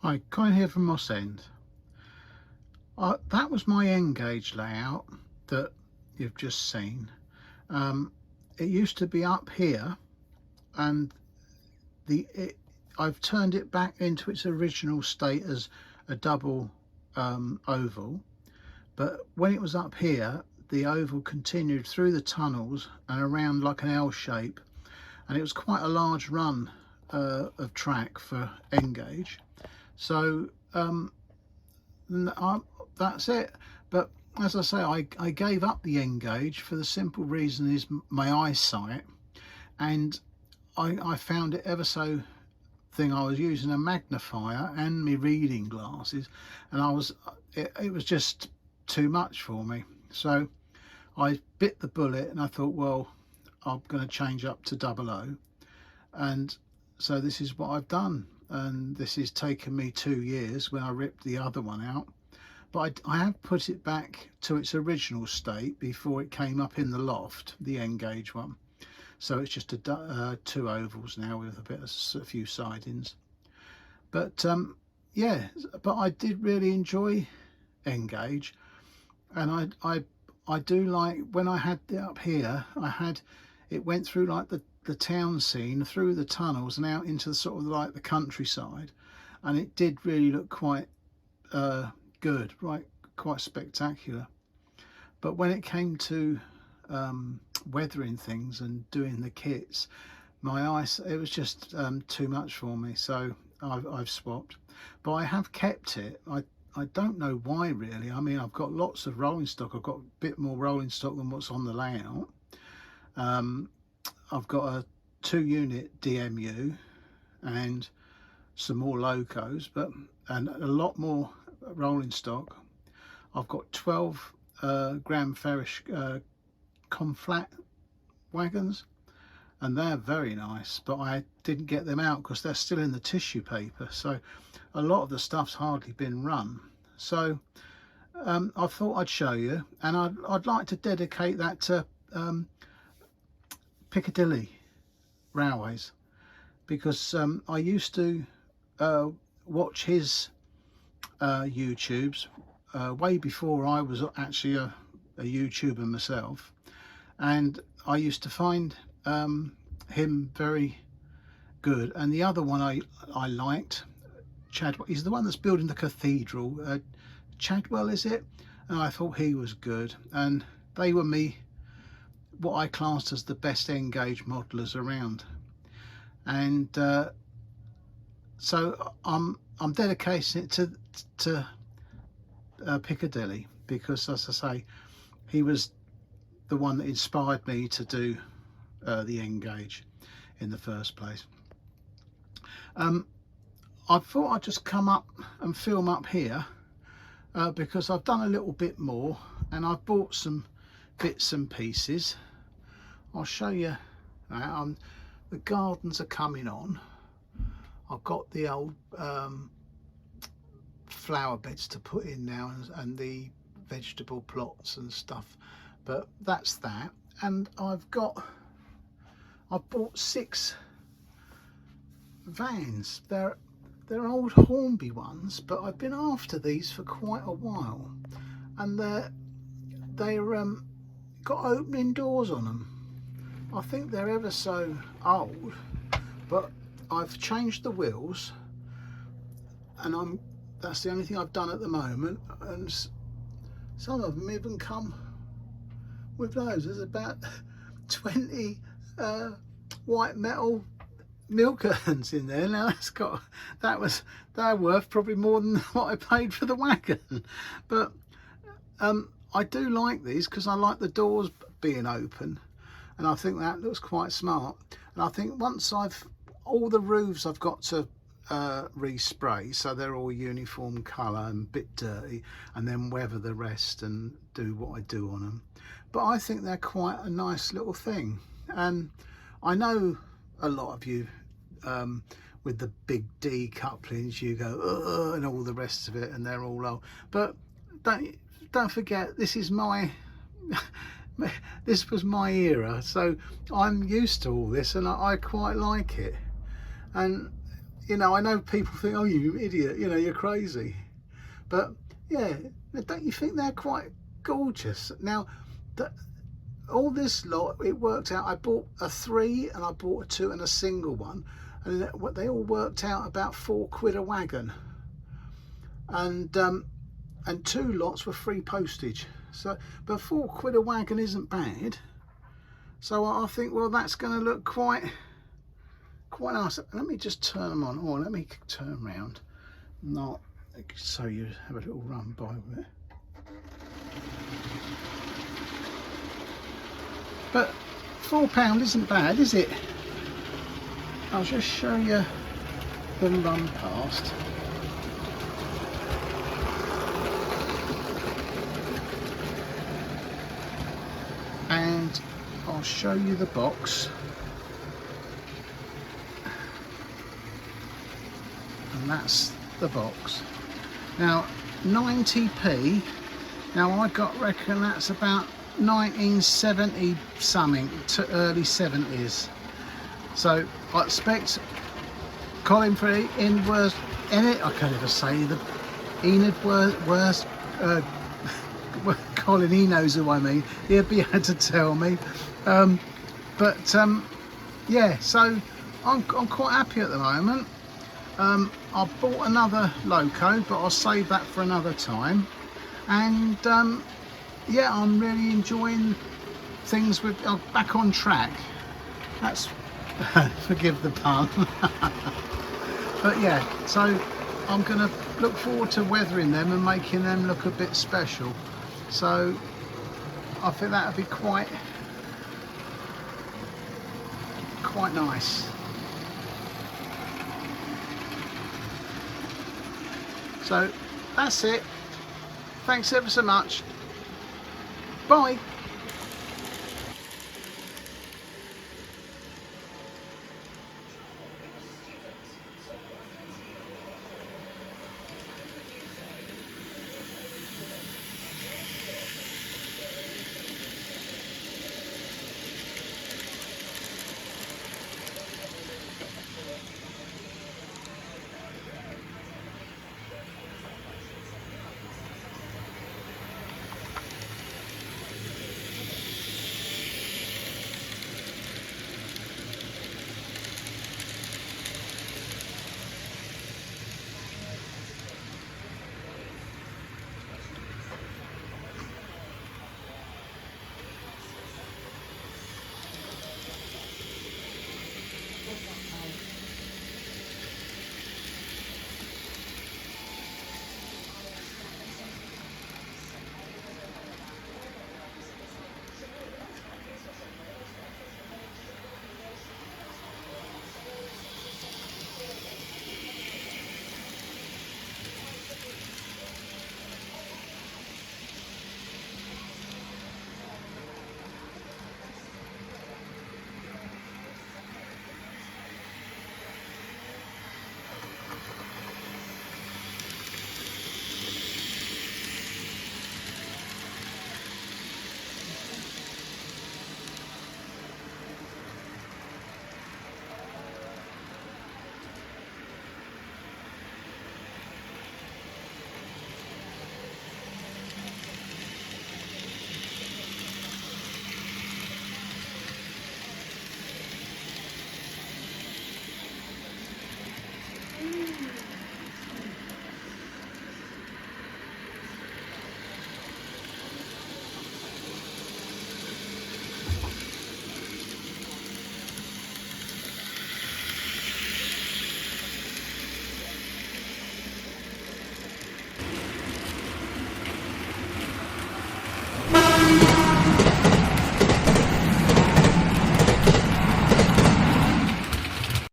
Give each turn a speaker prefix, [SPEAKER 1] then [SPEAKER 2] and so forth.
[SPEAKER 1] Hi, Colin here from Moss End. That was my N gauge layout that you've just seen. Um, it used to be up here, and I've turned it back into its original state as a double oval. But when it was up here, the oval continued through the tunnels and around like an L shape, and it was quite a large run of track for N gauge. So that's it. But as I say, I gave up the N gauge for the simple reason is my eyesight, and I found it ever so thing. I was using a magnifier and my reading glasses, and it was just too much for me. So I bit the bullet and I thought, well, I'm going to change up to 00, and so this is what I've done. And this has taken me 2 years when I ripped the other one out, but I have put it back to its original state before it came up in the loft, the N gauge one. So it's just two ovals now with a few sidings. But yeah, but I did really enjoy N gauge, and I do like when I had it up here. It went through like the town scene, through the tunnels and out into the sort of like the countryside, and it did really look quite good, right, quite spectacular. But when it came to weathering things and doing the kits, my eyes, it was just too much for me, so I've swapped. But I have kept it. I don't know why really. I mean, I've got lots of rolling stock. I've got a bit more rolling stock than what's on the layout. I've got a 2-unit DMU and some more locos, and a lot more rolling stock. I've got 12 Graham Farish Conflat wagons, and they're very nice, but I didn't get them out because they're still in the tissue paper, so a lot of the stuff's hardly been run. So I thought I'd show you, and I'd like to dedicate that to Piccadilly Railways, because I used to watch his YouTubes way before I was actually a YouTuber myself, and I used to find him very good. And the other one I liked, Chadwell, he's the one that's building the cathedral, Chadwell is it? And I thought he was good, and they were what I classed as the best N gauge modelers around. And so I'm dedicating it to Piccadilly, because as I say, he was the one that inspired me to do the N gauge in the first place. I thought I'd just come up and film up here because I've done a little bit more, and I've bought some bits and pieces. I'll show you. The gardens are coming on. I've got the old flower beds to put in now, and the vegetable plots and stuff, but that's that. And I've bought 6 vans. They're old Hornby ones, but I've been after these for quite a while, and they're got opening doors on them. I think they're ever so old, but I've changed the wheels, and that's the only thing I've done at the moment. And some of them even come with those. There's about 20 white metal milk urns in there. Now they're worth probably more than what I paid for the wagon. But I do like these because I like the doors being open, and I think that looks quite smart. And I think once all the roofs I've got to respray so they're all uniform colour and a bit dirty, and then weather the rest and do what I do on them. But I think they're quite a nice little thing, and I know a lot of you with the big D couplings, you go and all the rest of it, and they're all old. But don't forget, this is this was my era, so I'm used to all this, and I quite like it. And you know, I know people think, oh, you idiot, you know, you're crazy. But yeah, don't you think they're quite gorgeous? Now, all this lot, it worked out. I bought a 3 and I bought a 2 and a single one, and they all worked out about £4 a wagon. And 2 lots were free postage. So, but £4 a wagon isn't bad. So I think, well, that's going to look quite nice. Let me just turn them on. Or let me turn around, not so you have a little run by with it. But £4 isn't bad, is it? I'll just show you them run past. And I'll show you the box. And that's the box. Now 90p. Now I reckon that's about 1970 something to early 70s. So I expect Colin for Inworth in it. I can't even say the Enid worst. Colin, he knows who I mean. He'll be able to tell me. Yeah. So I'm quite happy at the moment. I bought another loco, but I'll save that for another time. And yeah, I'm really enjoying things with back on track. That's forgive the pun. But yeah, so I'm gonna look forward to weathering them and making them look a bit special. So I think that would be quite nice. So that's it. Thanks ever so much. Bye.